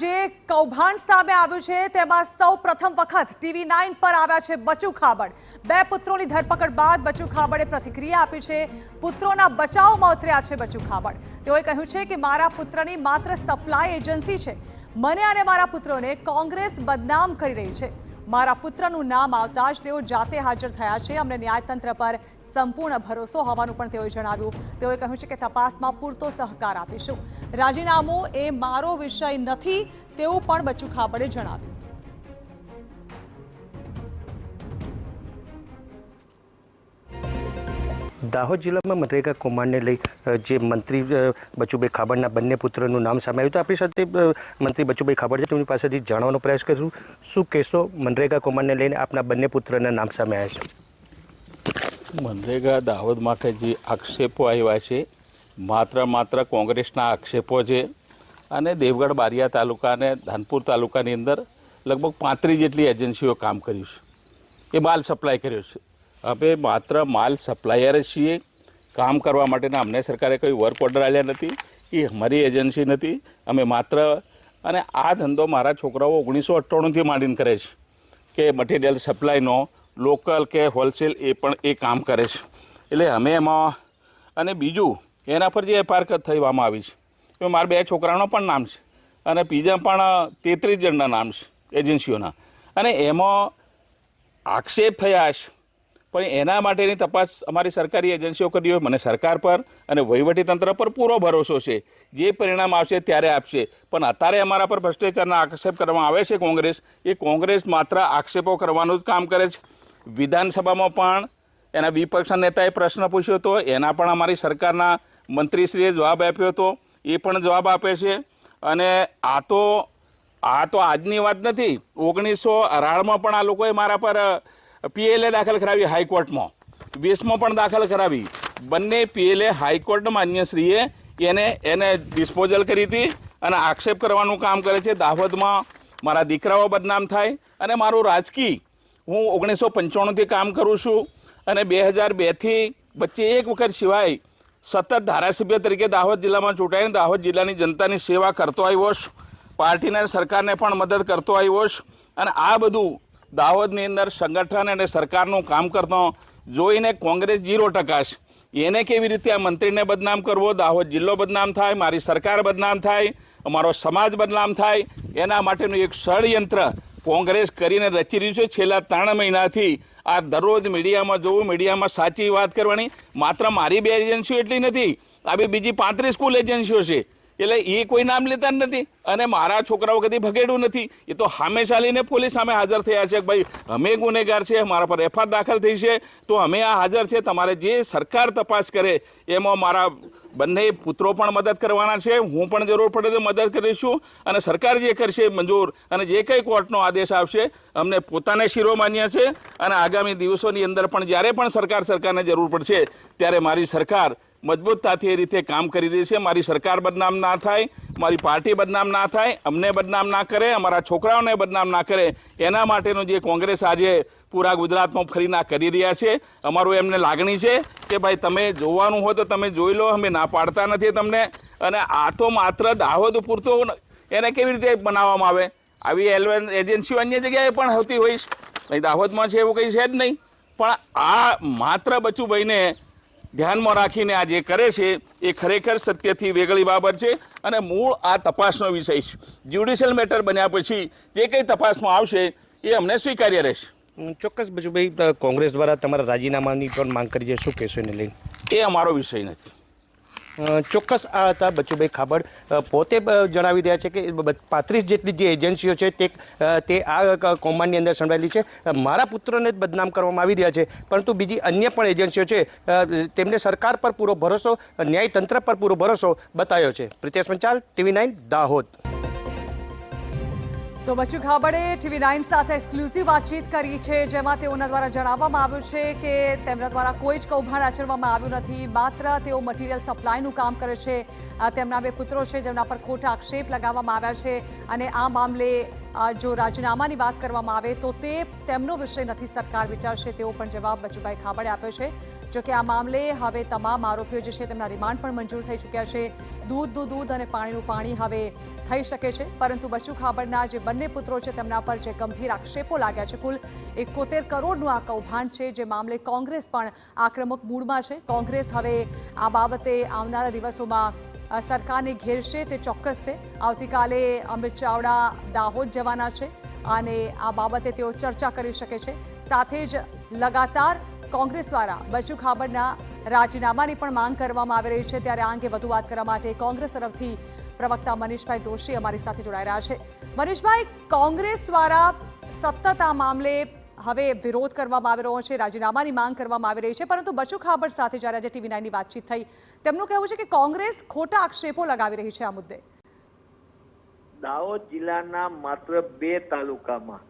જે કૌભાંડ સામે આવ્યું છે તેમાં સૌ પ્રથમ વખત TV9 પર આવ્યા છે બચુ ખાબડ। બે પુત્રોની ધરપકડ બાદ બચુ ખાબડે પ્રતિક્રિયા આપી છે। પુત્રોના બચાવમાં ઉતર્યા છે બચુ ખાબડ। તેઓએ કહ્યું છે કે મારા પુત્રની માત્ર સપ્લાય એજન્સી છે, મને અને મારા પુત્રોને કોંગ્રેસ બદનામ કરી રહી છે। મારા પુત્રનું નામ આવતા જ તેઓ જાતે હાજર થયા છે। અમને ન્યાયતંત્ર પર સંપૂર્ણ ભરોસો હોવાનું પણ તેઓએ જણાવ્યું। તેઓએ કહ્યું છે કે તપાસમાં પૂરતો સહકાર આપીશું। રાજીનામું એ મારો વિષય નથી તેવું પણ બચુ ખાબડે જણાવ્યું। દાહોદ જિલ્લામાં મનરેગા કૌભાંડને લઈ જે મંત્રી બચુભાઈ ખાબડના બંને પુત્રોનું નામ સામે આવ્યું, તો આપણી સાથે મંત્રી બચુભાઈ ખાબડ છે, તેમની પાસેથી જાણવાનો પ્રયાસ કરીશું। શું કહેશો મનરેગા કૌભાંડને લઈને આપના બંને પુત્રના નામ સામે આવ્યા છે? મનરેગા દાહોદ માટે જે આક્ષેપો આવ્યા છે માત્ર કોંગ્રેસના આક્ષેપો છે અને દેવગઢ બારિયા તાલુકા અને ધાનપુર તાલુકાની અંદર લગભગ 35 જેટલી એજન્સીઓ કામ કર્યું છે, એ માલ સપ્લાય કર્યો છે। હવે માત્ર માલ સપ્લાયર છીએ, કામ કરવા માટેના અમને સરકારે કોઈ વર્ક ઓર્ડર આપ્યા નથી, એ અમારી એજન્સી નથી। અમે માત્ર અને આ ધંધો મારા છોકરાઓ 1998થી માંડીને કરે છે કે મટીરિયલ સપ્લાયનો લોકલ કે હોલસેલ એ પણ એ કામ કરે છે। એટલે અમે એમાં અને બીજું એના પર જે એફઆઈઆર થવામાં આવી છે એ મારા 2 છોકરાનો પણ નામ છે અને બીજા પણ 33 જણના નામ છે એજન્સીઓના, અને એમાં આક્ષેપ થયા છે પણ એના માટેની તપાસ અમારી સરકારી એજન્સીઓ કરી હોય। મને સરકાર પર અને વહીવટીતંત્ર પર પૂરો ભરોસો છે, જે પરિણામ આવશે ત્યારે આપશે। પણ અત્યારે અમારા પર ભ્રષ્ટાચારના આક્ષેપ કરવામાં આવે છે કોંગ્રેસ માત્ર આક્ષેપો કરવાનું જ કામ કરે છે। વિધાનસભામાં પણ એના વિપક્ષના નેતાએ પ્રશ્ન પૂછ્યો હતો, એના પણ અમારી સરકારના મંત્રીશ્રીએ જવાબ આપ્યો હતો, એ પણ જવાબ આપે છે। અને આ તો આજની વાત નથી, 1918માં પણ આ લોકોએ મારા પર PLA દાખલ કરાવી હાઈકોર્ટમાં, 20માં પણ દાખલ કરાવી। બંને PLA હાઈકોર્ટના માન્યશ્રીએ એને ડિસ્પોઝલ કરી હતી અને આક્ષેપ કરવાનું કામ કરે છે। દાહોદમાં મારા દીકરાઓ બદનામ થાય અને મારું રાજકીય હું 1995થી કામ કરું છું અને 2002થી વચ્ચે એક વખત સિવાય સતત ધારાસભ્ય તરીકે દાહોદ જિલ્લામાં ચૂંટાઈને દાહોદ જિલ્લાની જનતાની સેવા કરતો આવ્યો છું, પાર્ટીને સરકારને પણ મદદ કરતો આવ્યો છું। અને આ બધું દાહોદની અંદર સંગઠન અને સરકારનું કામ કરતો જોઈને કોંગ્રેસ 0% છે। એને કેવી રીતે આ મંત્રીને બદનામ કરવો, દાહોદ જિલ્લો બદનામ થાય, મારી સરકાર બદનામ થાય, અમારો સમાજ બદનામ થાય, એના માટેનું એક ષડયંત્ર કોંગ્રેસ કરીને રચી રહ્યું છે। છેલ્લા 3 મહિનાથી આ દરરોજ મીડિયામાં જોવું, મીડિયામાં સાચી વાત કરવાની। માત્ર મારી 2 એજન્સીઓ એટલી નથી, આ બીજી 35 કુલ એજન્સીઓ છે, એટલે એ કોઈ નામ લેતા જ નથી અને મારા છોકરાઓ કદી ભગેડું નથી। એ તો સામે ચાલીને પોલીસ સામે હાજર થયા છે કે ભાઈ અમે ગુનેગાર છે, મારા પર એફઆઈઆર દાખલ થઈ છે, તો અમે આ હાજર છે, તમારે જે સરકાર તપાસ કરે એમાં મારા બંને પુત્રો પણ મદદ કરવાના છે, હું પણ જરૂર પડે તો મદદ કરીશું અને સરકાર જે કરશે મંજૂર અને જે કંઈ કોર્ટનો આદેશ આવશે અમને પોતાને શિરોમાન્ય છે। અને આગામી દિવસોની અંદર પણ જ્યારે પણ સરકારને જરૂર પડશે ત્યારે મારી સરકાર મજબૂતતાથી એ રીતે કામ કરી રહી છે। મારી સરકાર બદનામ ના થાય, મારી પાર્ટી બદનામ ના થાય, અમને બદનામ ના કરે, અમારા છોકરાઓને બદનામ ના કરે, એના માટેનું જે કોંગ્રેસ આજે પૂરા ગુજરાતમાં ફરીના કરી રહ્યા છે। અમારું એમને લાગણી છે કે ભાઈ તમે જોવાનું હોય તો તમે જોઈ લો, અમે ના પાડતા નથી તમને। અને આ તો માત્ર દાહોદ પૂરતો એને કેવી રીતે બનાવવામાં આવે? આવી એજન્સીઓ અન્ય જગ્યાએ પણ હોતી હોય છે, દાહોદમાં છે એવું કંઈ છે જ નહીં। પણ આ માત્ર બચુભાઈને ધ્યાનમાં રાખીને આ જે કરે છે એ ખરેખર સત્યથી વેગળી બાબત છે અને મૂળ આ તપાસનો વિષય છે। જ્યુડિશિયલ મેટર બન્યા પછી જે કંઈ તપાસમાં આવશે એ અમને સ્વીકાર્ય રહેશે। ચોક્કસ બચુભાઈ, કોંગ્રેસ દ્વારા તમારા રાજીનામાની પણ માંગ કરી છે, શું કહેશો એને લઈને? એ અમારો વિષય નથી। ચોક્કસ આ હતા બચુભાઈ ખાબડ, પોતે જણાવી રહ્યા છે કે 35 જેટલી જે એજન્સીઓ છે તે આ કૌભાંડની અંદર સંકળાયેલી છે। મારા પુત્રોને જ બદનામ કરવામાં આવી રહ્યા છે, પરંતુ બીજી અન્ય પણ એજન્સીઓ છે તેમને સરકાર પર પૂરો ભરોસો, ન્યાયતંત્ર પર પૂરો ભરોસો બતાવ્યો છે। પ્રિતેશ પંચાલ, TV9 દાહોદ। તો બચુ ખાબડે TV9 સાથે એક્સક્લુઝિવ વાતચીત કરી છે, જેમાં તેઓના દ્વારા જણાવવામાં આવ્યું છે કે તેમના દ્વારા કોઈ જ કૌભાંડ આચરવામાં આવ્યું નથી, માત્ર તેઓ મટીરિયલ સપ્લાયનું કામ કરે છે। તેમના 2 પુત્રો છે જેમના પર ખોટા આક્ષેપ લગાવવામાં આવ્યા છે અને આ મામલે જો રાજીનામાની વાત કરવામાં આવે તો તે તેમનો વિષય નથી, સરકાર વિચારશે તેવો પણ જવાબ બચુભાઈ ખાબડે આપ્યો છે। જોકે આ મામલે હવે તમામ આરોપીઓ જે છે તેમના રિમાન્ડ પણ મંજૂર થઈ ચૂક્યા છે। દૂધનું દૂધ અને પાણીનું પાણી હવે થઈ શકે છે, પરંતુ બચુ ખાબડના જે બંને પુત્રો છે તેમના પર જે ગંભીર આક્ષેપો લાગ્યા છે, કુલ 71 કરોડનું આ કૌભાંડ છે, જે મામલે કોંગ્રેસ પણ આક્રમક મૂડમાં છે। કોંગ્રેસ હવે આ બાબતે આવનારા દિવસોમાં સરકારને ઘેરશે તે ચોક્કસ છે। આવતીકાલે અમિત ચાવડા દાહોદ જવાના છે અને આ બાબતે તેઓ ચર્ચા કરી શકે છે। સાથે જ લગાતાર કોંગ્રેસ દ્વારા બચુ ખાબડના રાજીનામાની પણ માંગ કરવામાં આવી રહી છે। ત્યારે આ અંગે વધુ વાત કરવા માટે કોંગ્રેસ તરફથી પ્રવક્તા મનીષભાઈ દોશી અમારી સાથે જોડાઈ રહ્યા છે। મનીષભાઈ, કોંગ્રેસ દ્વારા સતત આ મામલે હવે વિરોધ કરવામાં આવી રહ્યો છે, રાજીનામાની માંગ કરવામાં આવી રહી છે, પરંતુ બચુ ખાબડ સાથે જ્યારે આજે TV9ની વાતચીત થઈ તેમનું કહેવું છે કે કોંગ્રેસ ખોટા આક્ષેપો લગાવી રહી છે આ મુદ્દે। દાહોદ જિલ્લાના માત્ર 2 તાલુકામાં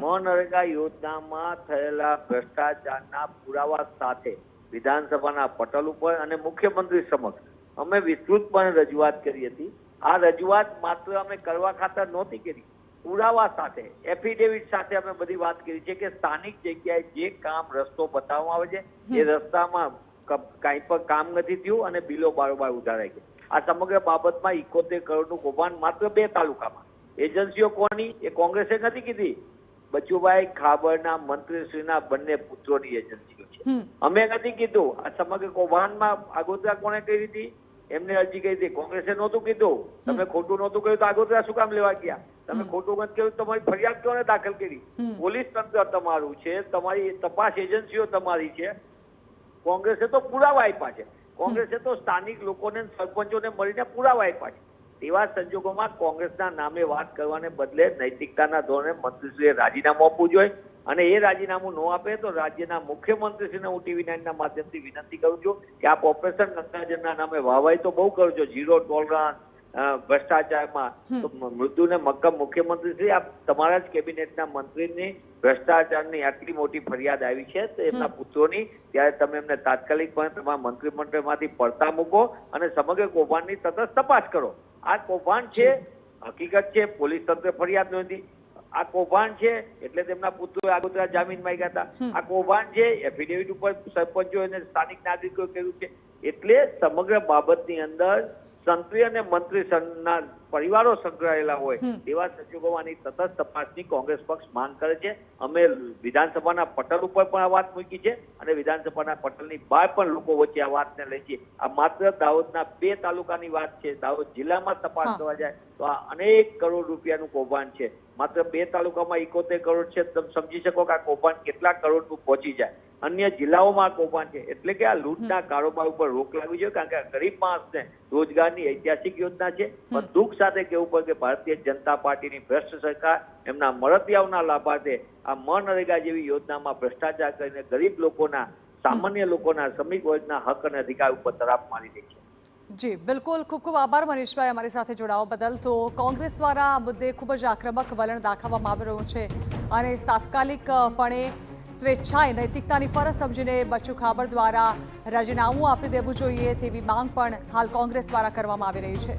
મનરેગા યોજનામાં થયેલા ભ્રષ્ટાચારના પુરાવા સાથે વિધાનસભાના પટલ ઉપર અને મુખ્યમંત્રી સમક્ષ અમે વિસ્તૃતપણે રજૂઆત કરી હતી। આ રજૂઆત માત્ર અમે કરવા ખાતર નહોતી કરી, પુરાવા સાથે એફિડેવિટ સાથે અમે બધી વાત કરી છે કે સ્થાનિક જગ્યાએ જે કામ રસ્તો બતાવવામાં આવે છે એ રસ્તામાં કાંઈ પણ કામ નથી થયું અને બિલો બારોબાર ઉધારાઈ ગઈ। આ સમગ્ર બાબતમાં 71 કરોડનું કૌભાંડ માત્ર 2 તાલુકામાં। એજન્સીઓ કોની એ કોંગ્રેસે નથી કીધી, બચુભાઈ ખાબડના મંત્રીશ્રીના બંને પુત્રોની એજન્સીઓ છે। અમે નથી કીધું। આ સમગ્ર કૌભાંડમાં આગોતરા કોણે કરી હતી? એમને અરજી કરી હતી, કોંગ્રેસે નહોતું કીધું। તમે ખોટું નહોતું કહ્યું તો આગોતરા શું કામ લેવા ગયા? તમે ખોટું નથી કહ્યું, તમારી ફરિયાદ કોને દાખલ કરી? પોલીસ તંત્ર તમારું છે, તમારી તપાસ એજન્સીઓ તમારી છે। કોંગ્રેસે તો પુરાવા આપ્યા છે, કોંગ્રેસે તો સ્થાનિક લોકોને સરપંચોને મળીને પુરાવા આપ્યા છે। તેવા સંજોગોમાં કોંગ્રેસના નામે વાત કરવાને બદલે નૈતિકતાના ધોરણે મંત્રીશ્રીએ રાજીનામું આપવું જોઈએ અને એ રાજીનામું ન આપે તો રાજ્યના મુખ્યમંત્રીશ્રીને હું TV9ના માધ્યમથી વિનંતી કરું છું કે આપ ઓપરેશન નટરાજનના નામે વાહવાઈ તો બહુ કરો છો, ઝીરો ટોલરન્સ ભ્રષ્ટાચારમાં, તો મૃદુ ને મક્કમ મુખ્યમંત્રીશ્રી આપ તમારા જ કેબિનેટના મંત્રીની ભ્રષ્ટાચારની આટલી મોટી ફરિયાદ આવી છે તો એમના પુત્રોની, ત્યારે તમે એમને તાત્કાલિકપણે તમારા મંત્રીમંડળમાંથી પડતા મૂકો અને સમગ્ર કૌભાંડની તટસ્થ તપાસ કરો। આ કૌભાંડ છે, હકીકત છે, પોલીસ તંત્રે ફરિયાદ નોંધી। આ કૌભાંડ છે એટલે તેમના પુત્રોએ આગોતરા જામીન માંગ્યા હતા। આ કૌભાંડ છે, એફિડેવિટ ઉપર સરપંચો અને સ્થાનિક નાગરિકોએ કર્યું છે। એટલે સમગ્ર બાબતની અંદર સંત્રી અને મંત્રીના પરિવારો સંકળાયેલા હોય તેવા સંજોગોમાંની તટસ્થ તપાસની કોંગ્રેસ પક્ષ માંગ કરે છે। અમે વિધાનસભાના પટલ ઉપર પણ આ વાત મૂકી છે અને વિધાનસભાના પટલની બહાર પણ લોકો વચ્ચે આ વાતને લઈ છે। આ માત્ર દાહોદના 2 તાલુકાની વાત છે। દાહોદ જિલ્લામાં તપાસ કરવા જાય તો આ અનેક કરોડ રૂપિયાનું કૌભાંડ છે। માત્ર 2 તાલુકામાં 71 કરોડ છે, તમે સમજી શકો કે આ કૌભાંડ કેટલા કરોડનું પહોંચી જાય। અન્ય જિલ્લાઓમાં કૌભાંડ છે, એટલે કે આ લૂંટના કારોબાર ઉપર રોક લાગવી જોઈએ, કારણ કે આ ગરીબ માણસને રોજગારની ઐતિહાસિક યોજના છે। પણ દુઃખ સાથે કહેવું પડે કે ભારતીય જનતા પાર્ટીની ભ્રષ્ટ સરકાર એમના મળતિયાઓના લાભાર્થે આ મનરેગા જેવી યોજનામાં ભ્રષ્ટાચાર કરીને ગરીબ લોકોના, સામાન્ય લોકોના, શ્રમિક વર્ગના હક અને અધિકાર ઉપર તરાપ મારી રહી છે। જી બિલકુલ, ખૂબ ખૂબ આભાર મનીષભાઈ અમારી સાથે જોડાવા બદલ। તો કોંગ્રેસ દ્વારા આ મુદ્દે ખૂબ જ આક્રમક વલણ દાખવવામાં આવી રહ્યું છે અને તાત્કાલિકપણે સ્વેચ્છાએ નૈતિકતાની ફરજ સમજીને બચુ ખાબડ દ્વારા રાજીનામું આપી દેવું જોઈએ તેવી માંગ પણ હાલ કોંગ્રેસ દ્વારા કરવામાં આવી રહી છે।